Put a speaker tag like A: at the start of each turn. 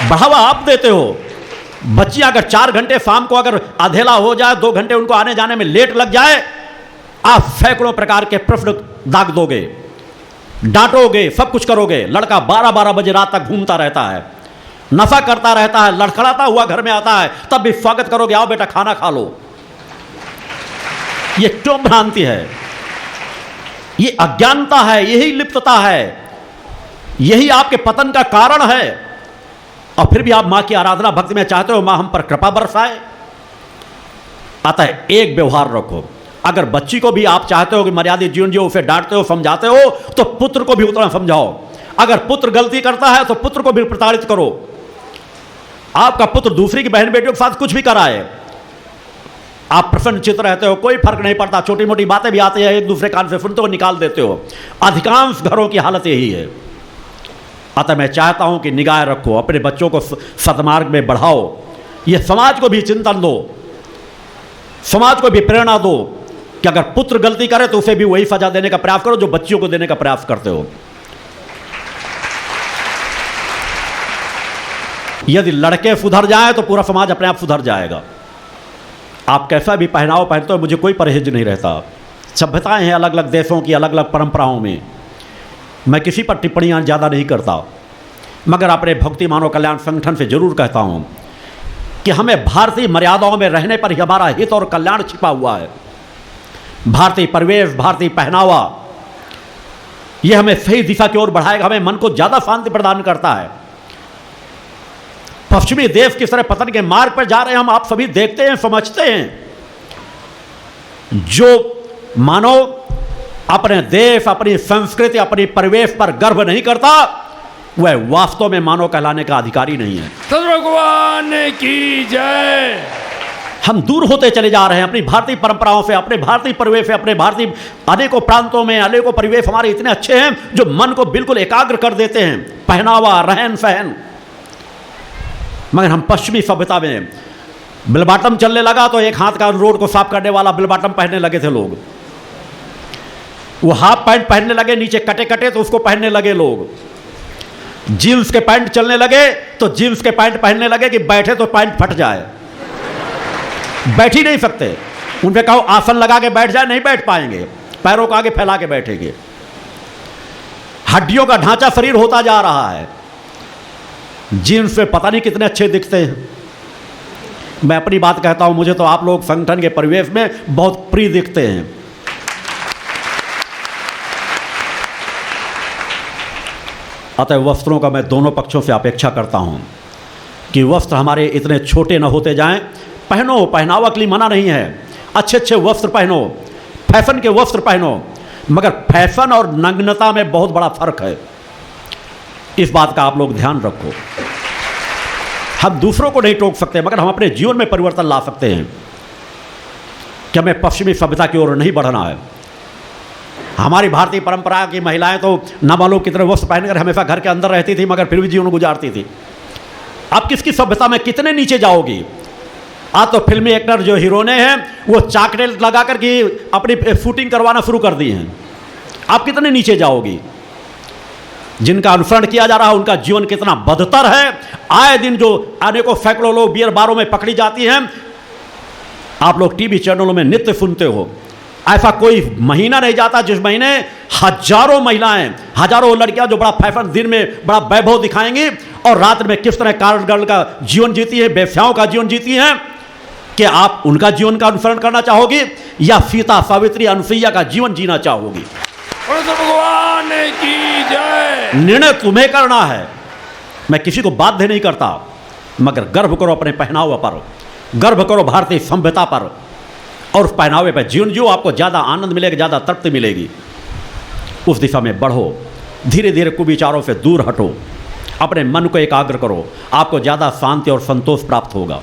A: बढ़ावा आप देते हो। बच्चियां अगर 4 घंटे शाम को अगर अधेला हो जाए, 2 घंटे उनको आने जाने में लेट लग जाए, आप सैकड़ों प्रकार के प्रश्न दाग दोगे, डांटोगे, सब कुछ करोगे। लड़का 12-12 बजे रात तक घूमता रहता है, नशा करता रहता है, लड़खड़ाता हुआ घर में आता है, तब भी स्वागत करोगे, आओ बेटा खाना खा लो। ये क्यों भ्रांति है? ये अज्ञानता है, यही लिप्तता है, यही आपके पतन का कारण है। और फिर भी आप मां की आराधना भक्ति में चाहते हो मां हम पर कृपा बरसाए। अतः एक व्यवहार रखो। अगर बच्ची को भी आप चाहते हो कि मर्यादित जीवन जियो, उसे डांटते हो, समझाते हो, तो पुत्र को भी उतना समझाओ। अगर पुत्र गलती करता है तो पुत्र को भी प्रताड़ित करो। आपका पुत्र दूसरी की बहन बेटियों के साथ कुछ भी कराए, आप प्रसन्न चित्त रहते हो, कोई फर्क नहीं पड़ता। छोटी मोटी बातें भी आती है, एक दूसरे कान से सुनते हो, निकाल देते हो। अधिकांश घरों की हालत यही है। अतः मैं चाहता हूं कि निगाह रखो, अपने बच्चों को सद्मार्ग में बढ़ाओ। यह समाज को भी चिंतन दो, समाज को भी प्रेरणा दो कि अगर पुत्र गलती करे तो उसे भी वही सजा देने का प्रयास करो जो बच्चियों को देने का प्रयास करते हो। यदि लड़के सुधर जाएं तो पूरा समाज अपने आप सुधर जाएगा। आप कैसा भी पहनाव पहनते हो, मुझे कोई परहेज नहीं रहता। सभ्यताएं हैं अलग अलग देशों की, अलग अलग परंपराओं में। मैं किसी पर टिप्पणियां ज़्यादा नहीं करता, मगर अपने भक्ति मानव कल्याण संगठन से जरूर कहता हूं कि हमें भारतीय मर्यादाओं में रहने पर ही हमारा हित और कल्याण छिपा हुआ है। भारतीय परिवेश, भारतीय पहनावा, यह हमें सही दिशा की ओर बढ़ाएगा, हमें मन को ज़्यादा शांति प्रदान करता है। पश्चिमी देश किस तरह पतन के मार्ग पर जा रहे हैं हम आप सभी देखते हैं, समझते हैं। जो मानव अपने देश, अपनी संस्कृति, अपनी परिवेश पर गर्व नहीं करता, वह वास्तव में मानव कहलाने का अधिकारी नहीं है।
B: भगवान की जय।
A: हम दूर होते चले जा रहे हैं अपनी भारतीय परंपराओं से, अपने भारतीय परिवेश से, अपने भारतीय अनेकों प्रांतों में अनेकों परिवेश हमारे इतने अच्छे हैं जो मन को बिल्कुल एकाग्र कर देते हैं, पहनावा, रहन सहन। मगर हम पश्चिमी सभ्यता में बिल बॉटम चलने लगा तो एक हाथ का रोड को साफ करने वाला बिल बॉटम पहनने लगे थे लोग। वो हाफ पैंट पहनने लगे, नीचे कटे कटे, तो उसको पहनने लगे लोग। जीन्स के पैंट चलने लगे तो जीन्स के पैंट पहनने लगे कि बैठे तो पैंट फट जाए, बैठ ही नहीं सकते। उन पे कहो आसन लगा के बैठ जाए, नहीं बैठ पाएंगे, पैरों को आगे फैला के बैठेंगे। हड्डियों का ढांचा शरीर होता जा रहा है। जीन्स पे पता नहीं कितने अच्छे दिखते हैं। मैं अपनी बात कहता हूं, मुझे तो आप लोग संगठन के परिवेश में बहुत प्रिय दिखते हैं। अतः वस्त्रों का मैं दोनों पक्षों से अपेक्षा करता हूं कि वस्त्र हमारे इतने छोटे न होते जाएं। पहनो, पहनावा के लिए मना नहीं है, अच्छे अच्छे वस्त्र पहनो, फैशन के वस्त्र पहनो, मगर फैशन और नग्नता में बहुत बड़ा फर्क है। इस बात का आप लोग ध्यान रखो। हम दूसरों को नहीं टोक सकते, मगर हम अपने जीवन में परिवर्तन ला सकते हैं कि हमें पश्चिमी सभ्यता की ओर नहीं बढ़ना है। हमारी भारतीय परंपरा की महिलाएं तो न मालूम कितने वस्त्र पहनकर हमेशा घर के अंदर रहती थी, मगर फिर भी जीवन गुजारती थी। आप किसकी सभ्यता में कितने नीचे जाओगी? आज तो फिल्मी एक्टर जो हीरोने हैं वो चाकलेट लगा कर के अपनी शूटिंग करवाना शुरू कर दी हैं। आप कितने नीचे जाओगी? जिनका अनुसरण किया जा रहा है उनका जीवन कितना बदतर है। आए दिन जो अनेकों सैकड़ों लोग बियर बारों में पकड़ी जाती हैं, आप लोग टीवी चैनलों में नित्य सुनते हो। ऐसा कोई महीना नहीं जाता जिस महीने हजारों महिलाएं, हजारों लड़कियां जो बड़ा फैशन, दिन में बड़ा वैभव दिखाएंगी और रात में किस तरह कारणगर्ल का जीवन जीती है, बेस्याओं का जीवन जीती हैं। कि आप उनका जीवन का अनुसरण करना चाहोगी या सीता, सावित्री, अनुसुईया का जीवन जीना चाहोगी?
B: भगवान की जय।
A: निर्णय तुम्हें करना है। मैं किसी को बाध्य नहीं करता, मगर गर्व करो अपने पहनावे पर, गर्व करो भारतीय सभ्यता पर, और उस पहनावे पर जीवन जियो। आपको ज़्यादा आनंद मिलेगा, ज़्यादा तृप्ति मिलेगी। उस दिशा में बढ़ो, धीरे धीरे कुविचारों से दूर हटो, अपने मन को एकाग्र करो, आपको ज़्यादा शांति और संतोष प्राप्त होगा।